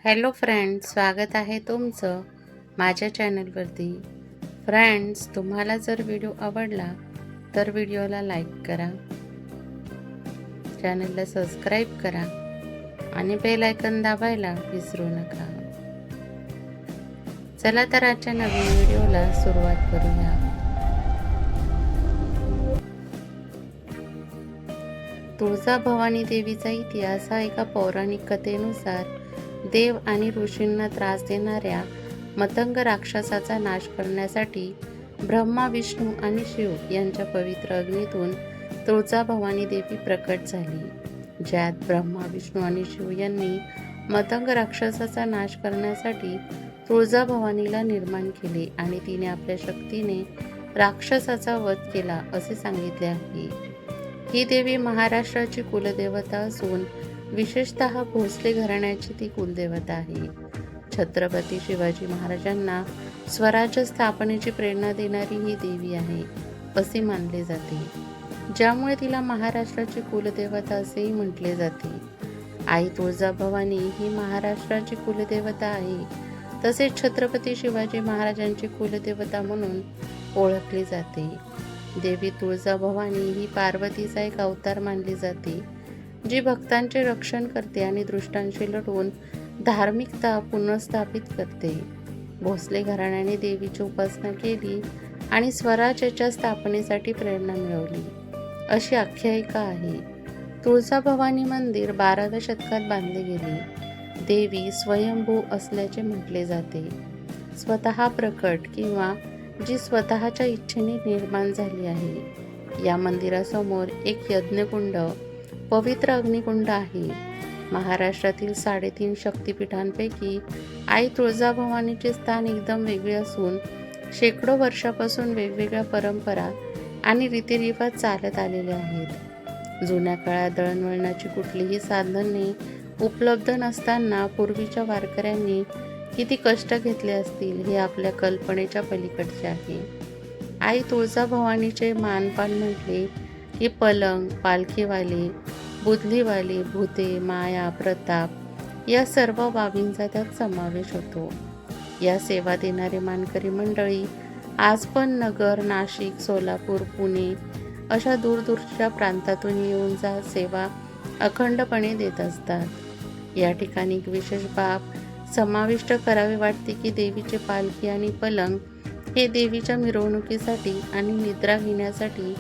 Hello friends, स्वागत आहे तुमचं माझ्या चॅनलवरती. फ्रेंड्स, तुम्हाला जर व्हिडिओ आवडला तर व्हिडिओला लाईक करा, चॅनलला सबस्क्राईब करा आणि बेल आयकॉन दाबायला विसरू नका. चला तर आजच्या नवीन व्हिडिओला सुरुवात करूया. तुळजाभवानी देवीचा इतिहास हा एका पौराणिक कथेनुसार देव आणि ऋषींना त्रास देणाऱ्या मतंग राक्षसाचा नाश करण्यासाठी ब्रह्मा, विष्णू आणि शिव यांच्या पवित्र अग्नीतून तुळजाभवानी देवी प्रकट झाली. ज्यात ब्रह्मा, विष्णू आणि शिव यांनी मतंग राक्षसाचा नाश करण्यासाठी तुळजाभवानीला निर्माण केले आणि तिने आपल्या शक्तीने राक्षसाचा वध केला असे सांगितले आहे. ही देवी महाराष्ट्राची कुलदेवता असून विशेषतः भोसले घराण्याची ती कुलदेवता आहे. छत्रपती शिवाजी महाराजांना स्वराज्य स्थापनेची प्रेरणा देणारी ही देवी आहे असे मानले जाते, ज्यामुळे तिला महाराष्ट्राची कुलदेवता असेही म्हटले जाते. आई तुळजाभवानी ही महाराष्ट्राची कुलदेवता आहे. तसेच छत्रपती शिवाजी महाराजांची कुलदेवता म्हणून ओळखली जाते. देवी तुळजाभवानी ही पार्वतीचा एक अवतार मानली जाते, जी भक्तांचे रक्षण करते आणि दुष्टांशी लढून धार्मिकता पुनर्स्थापित करते. भोसले घराण्याने देवीची उपासना केली आणि स्वराज्याच्या स्थापनेसाठी प्रेरणा मिळवली अशी आख्यायिका आहे. तुळजाभवानी मंदिर 12व्या शतकात बांधले गेले. देवी स्वयंभू असल्याचे म्हटले जाते, स्वतः प्रकट किंवा जी स्वतःच्या इच्छेने निर्माण झाली आहे. या मंदिरासमोर एक यज्ञकुंड, पवित्र अग्निकुंड आहे. महाराष्ट्रातील 3.5 शक्तिपीठांपैकी आई तुळजाभवानीचे स्थान एकदम वेगळे असून शेकडो वर्षापासून वेगवेगळ्या परंपरा आणि रीतिरिवाज चालत आलेले आहेत. जुन्या काळात दळणवळणाची कुठलीही साधने उपलब्ध नसताना पूर्वीच्या वारकऱ्यांनी किती कष्ट घेतले असतील हे आपल्या कल्पनेच्या पलीकडचे आहे. आई तुळजाभवानीचे मानपान म्हटले की पलंग, पालखीवाले, बुदलीवाले, भूते, माया, प्रताप या सर्व बाबींचा त्यात समावेश होतो. या सेवा देणारे मानकरी मंडळी आज पण नगर, नाशिक, सोलापूर, पुणे अशा दूरदूरच्या प्रांतातून येऊन जा सेवा अखंडपणे देत असतात. या ठिकाणी एक विशेष बाब समाविष्ट करावे वाटते की देवीचे पालखी आणि पलंग हे देवीच्या मिरवणुकीसाठी आणि निद्रा घेण्यासाठी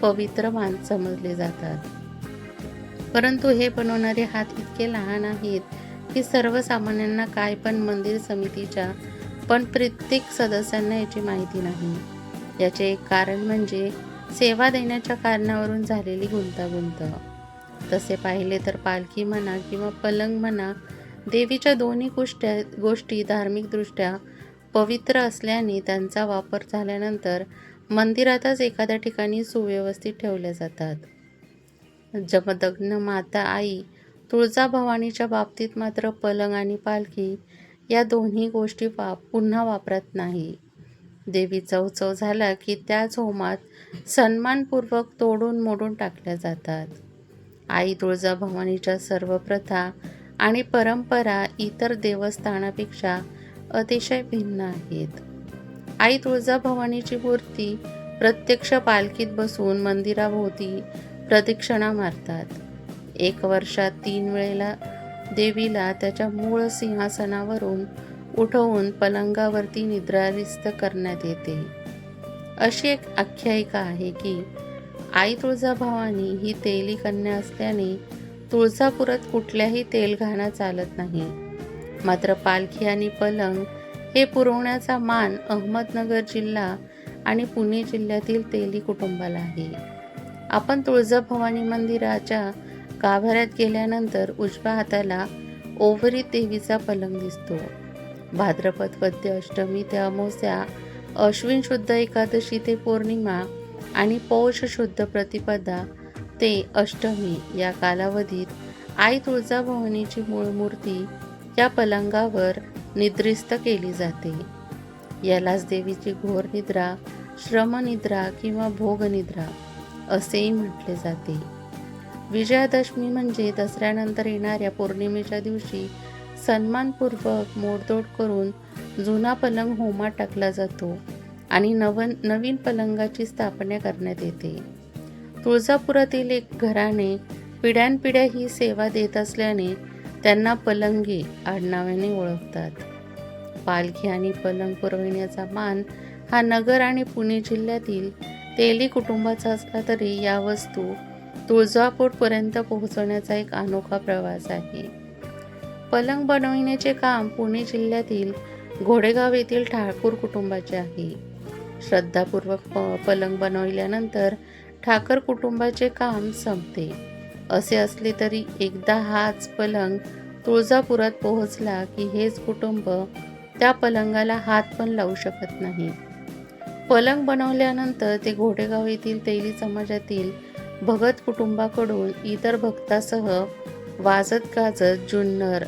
पवित्र मान समजले जातात. परंतु हे बनवणारे हात इतके लहान आहेत की सर्वसामान्यांना काय पण मंदिर समितीच्या पण प्रत्येक सदस्यांना याची माहिती नाही. याचे एक कारण म्हणजे सेवा देण्याच्या कारणावरून झालेली गुंतागुंत. तसे पाहिले तर पालखी म्हणा किंवा पलंग म्हणा, देवीच्या दोन्ही गोष्टी धार्मिकदृष्ट्या पवित्र असल्याने त्यांचा वापर झाल्यानंतर मंदिरातच एखाद्या ठिकाणी सुव्यवस्थित ठेवल्या जातात. जमदग्न माता आई तुळजाभवानीच्या बाबतीत मात्र पलंग आणि पालखी या दोन्ही गोष्टी पुन्हा वापरत नाही. देवीचा उत्सव झाला की त्याच होमात सन्मानपूर्वक तोडून मोडून टाकल्या जातात. आई तुळजाभवानीच्या सर्व प्रथा आणि परंपरा इतर देवस्थानापेक्षा अतिशय भिन्न आहेत. आई तुळजाभवानीची मूर्ती प्रत्यक्ष पालखीत बसून मंदिराभोवती प्रदक्षिणा मारतात. 1 वर्षात 3 वेळेला देवीला त्याच्या मूळ सिंहासनावरून उठवून पलंगावरती निद्रारिस्त करण्यात येते. अशी एक आख्यायिका आहे की आई तुळजाभवानी ही तेली कन्या असल्याने तुळजापुरात कुठल्याही तेलघाणा चालत नाही. मात्र पालखी आणि पलंग हे पुरवण्याचा मान अहमदनगर जिल्हा आणि पुणे जिल्ह्यातील तेली कुटुंबाला आहे. आपण तुळजाभवानी मंदिराच्या गाभाऱ्यात गेल्यानंतर उजव्या हाताला ओवरीत देवीचा पलंग दिसतो. भाद्रपद वद्य अष्टमी ते अमावस्या, अश्विन शुद्ध एकादशी ते पौर्णिमा आणि पौष शुद्ध प्रतिपदा ते अष्टमी या कालावधीत आई तुळजाभवानीची मूळ मूर्ती या पलंगावर निद्रिस्त केली जाते. यालाच देवीची घोर निद्रा, श्रमनिद्रा किंवा भोगनिद्रा असेही म्हटले जाते. विजयादशमी म्हणजे दसऱ्यानंतर येणाऱ्या पौर्णिमेच्या दिवशी सन्मानपूर्वक मोडतोड करून जुना पलंग होमात टाकला जातो आणि नवीन पलंगाची स्थापना करण्यात येते. तुळजापुरातील एक घराणे पिढ्यानपिढ्या ही सेवा देत असल्याने त्यांना पलंगे आडनावाने ओळखतात. पालखी आणि पलंग पुरविण्याचा मान हा नगर आणि पुणे जिल्ह्यातील तेली कुटुंबाचा असला तरी या वस्तू तुळजापूरपर्यंत पोहोचवण्याचा एक अनोखा प्रवास आहे. पलंग बनविण्याचे काम पुणे जिल्ह्यातील घोडेगाव येथील ठाकूर कुटुंबाचे आहे. श्रद्धापूर्वक पलंग बनविल्यानंतर ठाकर कुटुंबाचे काम संपते. असे असले तरी एकदा हाच पलंग तुळजापुरात पोहोचला की हेच कुटुंब त्या पलंगाला हात पण लावू शकत नाही. पलंग बनवल्यानंतर ते घोडेगाव येथील तेली समाजातील भगत कुटुंबाकडून इतर भक्तासह वाजत गाजत जुन्नर,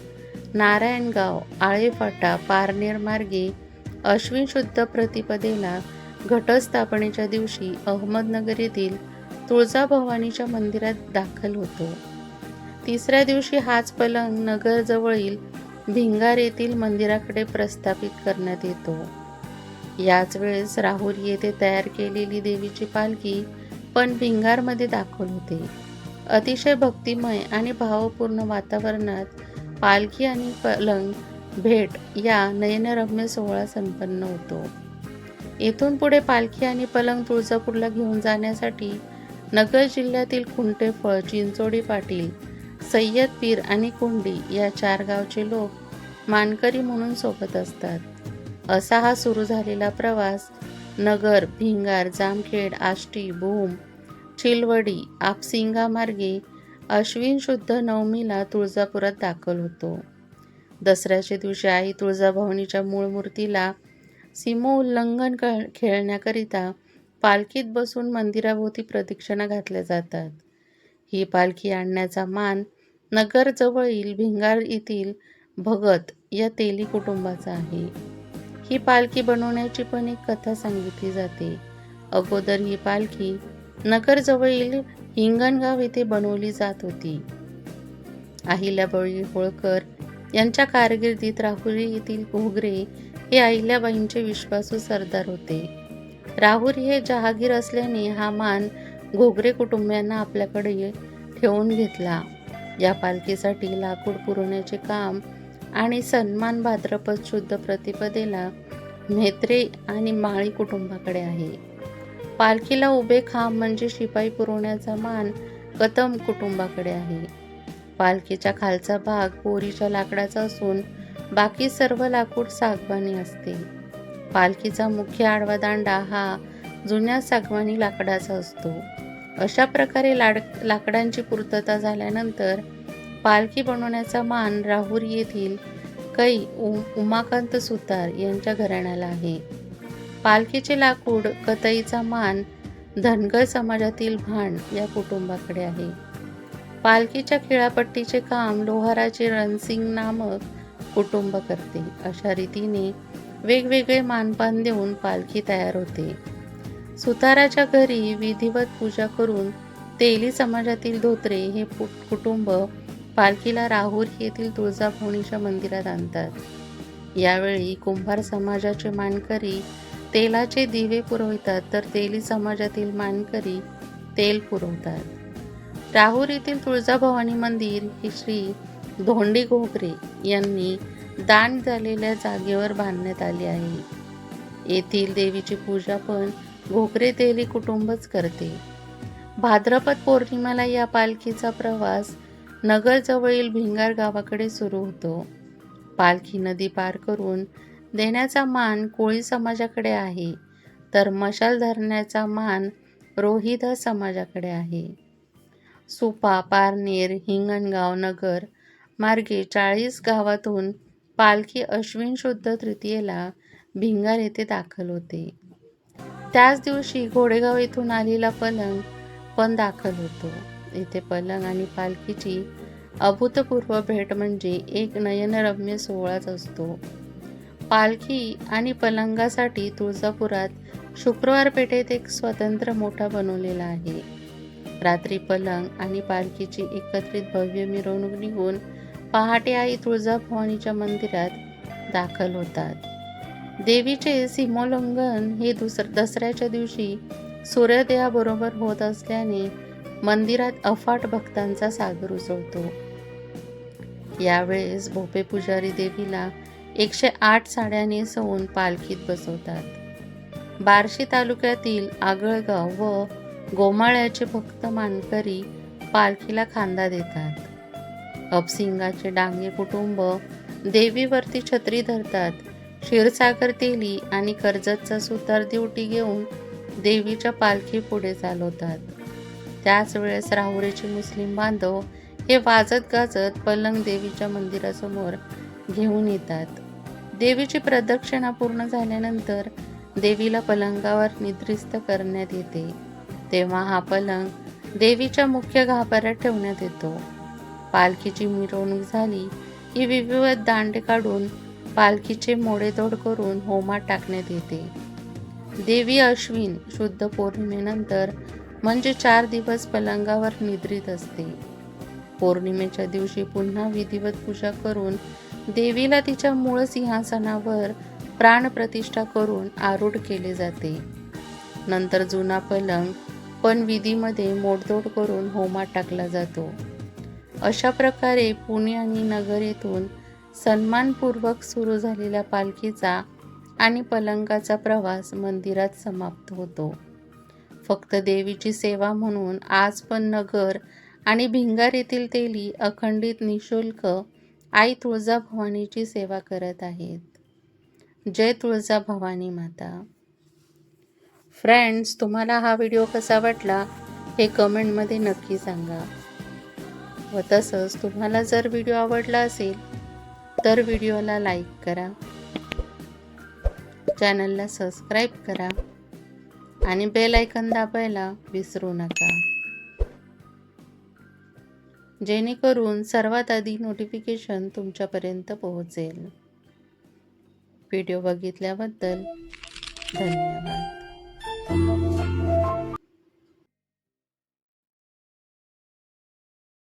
नारायणगाव, आळेफाटा, पारनेर मार्गे अश्विन शुद्ध प्रतिपदेला घटस्थापनेच्या दिवशी अहमदनगर येथील तुळजाभवानीच्या मंदिरात दाखल होतो. तिसऱ्या दिवशी हाच पलंग नगरजवळील भिंगार येथील मंदिराकडे प्रस्थापित करण्यात येतो. याच वेळेस राहुरी येथे तयार केलेली देवीची पालखी पण भिंगारमध्ये दाखल होते. अतिशय भक्तिमय आणि भावपूर्ण वातावरणात पालखी आणि पलंग भेट या नयनरम्य सोहळा संपन्न होतो. येथून पुढे पालखी आणि पलंग तुळजापूरला घेऊन जाण्यासाठी नगर जिल्ह्यातील कुंटेफळ, चिंचोडी पाटील, सय्यद पीर आणि कुंडी या 4 गावचे लोक मानकरी म्हणून सोबत असतात. असा हा सुरू झालेला प्रवास नगर, भिंगार, जामखेड, आष्टी, भूम, चिलवडी, आपसिंगा मार्गे अश्विन शुद्ध नवमीला तुळजापुरात दाखल होतो. दसऱ्याच्या दिवशी आई तुळजाभवानीच्या मूळ मूर्तीला सीमोल्लंघन खेळण्याकरिता पालखीत बसून मंदिराभोवती प्रदक्षिणा घातल्या जातात. ही पालखी आणण्याचा मान नगरजवळील भिंगार येथील भगत या तेली कुटुंबाचा आहे. ही पालखी बनवण्याची पण एक कथा सांगितली जाते. अगोदर ही पालखी नगरजवळील हिंगणगाव येथे बनवली जात होती. अहिल्याबाई होळकर यांच्या कारकिर्दीत राहुरी येथील घोगरे हे अहिल्याबाईंचे विश्वासू सरदार होते. राहुरी हे जहागीर असल्याने हा मान घोगरे कुटुंबियांना आपल्याकडे ठेवून घेतला. या पालखीसाठी लाकूड पुरवण्याचे काम आणि सन्मान भाद्रपद शुद्ध प्रतिपदेला म्हेत्रे आणि माळी कुटुंबाकडे आहे. पालखीला उभे खांब म्हणजे शिपाई पुरवण्याचा मान कदम कुटुंबाकडे आहे. पालखीचा खालचा भाग बोरीच्या लाकडाचा असून बाकी सर्व लाकूड सागवानी असते. पालखीचा मुख्य आडवा दांडा हा जुन्या सागवानी लाकडाचा असतो. अशा प्रकारे लाकडांची पूर्तता झाल्यानंतर पालखी बनवण्याचा मान राहुरी येथील कै उमाकांत सुतार यांच्या घराण्याला आहे. पालखीचे लाकूड कताईचा मान धनगर समाजातील भांड या कुटुंबाकडे आहे. पालखीच्या खिळापट्टीचे काम लोहाराचे रणसिंग नामक कुटुंब करते. अशा रीतीने वेगवेगळे मानपान देऊन पालखी तयार होते. सुताराच्या घरी विधिवत पूजा करून तेली समाजातील धोत्रे हे कुटुंब पालखीला राहुरी येथील तुळजाभवानीच्या मंदिरात आणतात. यावेळी कुंभार समाजाचे मानकरी तेलाचे दिवे पुरवितात तर तेली समाजातील मानकरी तेल पुरवतात. राहुरी येथील तुळजाभवानी मंदिर हे श्री धोंडी घोगरे यांनी दान झालेल्या जागेवर बांधण्यात आले आहे. येथील देवीची पूजा पण घोगरे तेली कुटुंबच करते. भाद्रपद पौर्णिमेला या पालखीचा प्रवास नगरजवळील भिंगार गावाकडे सुरू होतो. पालखी नदी पार करून देण्याचा मान कोळी समाजाकडे आहे तर मशाल धरण्याचा मान रोहिदास समाजाकडे आहे. सुपा, पारनेर, हिंगणगाव, नगर मार्गे 40 गावातून पालखी अश्विन शुद्ध तृतीयेला भिंगार येथे दाखल होते. त्याच दिवशी घोडेगाव येथून आलेला पलंग पण दाखल होतो. येथे पलंग आणि पालखीची अभूतपूर्व भेट म्हणजे एक नयनरम्य सोहळाच असतो. पालखी आणि पलंगासाठी तुळजापुरात शुक्रवार पेठेत एक स्वतंत्र मोठा बनवलेला आहे. रात्री पलंग आणि पालखीची एकत्रित भव्य मिरवणूक निघून पहाटे आई तुळजाभवानीच्या मंदिरात दाखल होतात. देवीचे सीमोल्लंघन हे दसऱ्याच्या दिवशी सूर्योदयाबरोबर होत असल्याने मंदिरात अफाट भक्तांचा सागर उसळतो. यावेळेस भोपे पुजारी देवीला 108 साड्या नेसवून पालखीत बसवतात. बार्शी तालुक्यातील आगळगाव व गोमाळ्याचे भक्त मानकरी पालखीला खांदा देतात. अपसिंगाचे डांगे कुटुंब देवीवरती छत्री धरतात. क्षीरसागर तेली आणि कर्जतचा सुतार दिवटी घेऊन देवीच्या पालखी पुढे चालवतात. त्याच वेळेस राहुरीचे मुस्लिम बांधव हे वाजत गाजत पलंग देवीच्या मंदिरासमोर घेऊन येतात. देवीची प्रदक्षिणा पूर्ण झाल्यानंतर देवीला पलंगावर निद्रिस्त करण्यात येते. तेव्हा हा पलंग देवीच्या मुख्य गाभाऱ्यात ठेवण्यात येतो. पालखीची मिरवणूक झाली की विविध दांडे काढून पालखीचे मोडेतोड करून होमात टाकण्यात येते. देवी अश्विन शुद्ध पौर्णिमेनंतर म्हणजे 4 दिवस पलंगावर निद्रित असते. पौर्णिमेच्या दिवशी पुन्हा विधिवत पूजा करून देवीला तिच्या मूळ सिंहासनावर प्राणप्रतिष्ठा करून आरूढ केले जाते. नंतर जुना पलंग पण विधीमध्ये मोडतोड करून होमात टाकला जातो. अशा प्रकारे पुणे आणि नगर येथून सन्मानपूर्वक सुरू झालेल्या पालखीचा आणि पलंगाचा प्रवास मंदिरात समाप्त होतो. फक्त देवीची सेवा म्हणून आज पण नगर आणि भिंगार येथील तेली अखंडित निशुल्क आई तुळजाभवानीची सेवा करत आहेत. जय तुळजाभवानी माता. फ्रेंड्स, तुम्हाला हा व्हिडिओ कसा वाटला हे कमेंटमध्ये नक्की सांगा. व तसंच तुम्हाला जर व्हिडिओ आवडला असेल तर व्हिडिओला लाईक करा, चॅनलला सबस्क्राईब करा आणि बेल आयकॉन दाबायला विसरू नका, जेणेकरून सर्वात आधी नोटिफिकेशन तुमच्यापर्यंत पोहोचेल. व्हिडिओ बघितल्याबद्दल धन्यवाद.